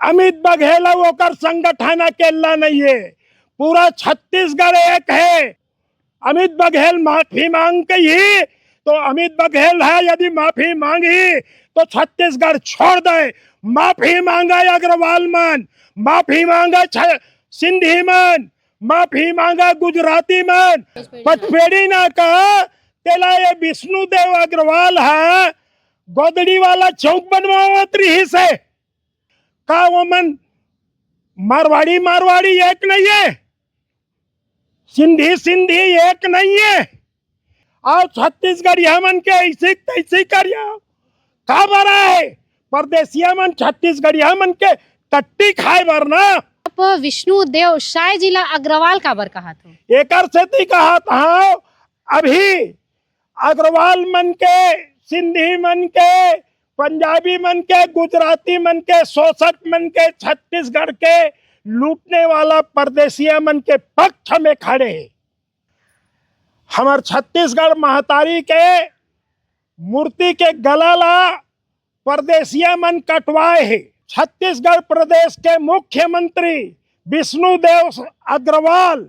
अमित बघेल ओकर संगठन अकेला नहीं है, पूरा छत्तीसगढ़ एक है। अमित बघेल माफी मांग के ही तो अमित बघेल है, यदि माफी मांगी तो छत्तीसगढ़ छोड़ दे। माफी मांगा अग्रवाल मन, माफी मांगा सिंधी मन, माफी मांगा गुजराती मन, पचपेड़ी ना कहा तेला ये विष्णुदेव अग्रवाल है गोदड़ी वाला चौक बनवावत रही से का वो मन मारवाड़ी मारवाड़ी एक नहीं है, सिंधी सिंधी एक नहीं है। और छत्तीसगढ़िया मन के ऐसे तैसे करिया का बरा है, परदेसिया मन छत्तीसगढ़िया मन के टट्टी खाए बर ना। आप विष्णुदेव शाह जिला अग्रवाल का बर कहा तो एकर से ती कहा था अभी अग्रवाल मन के, सिंधी मन के, पंजाबी मन के, गुजराती मन के, शोषक मन के, छत्तीसगढ़ के लूटने वाला परदेसिया मन के पक्ष में खड़े हैं। हमार छत्तीसगढ़ महतारी के मूर्ति के गला ला परदेसिया मन कटवाए है। छत्तीसगढ़ प्रदेश के मुख्यमंत्री विष्णुदेव अग्रवाल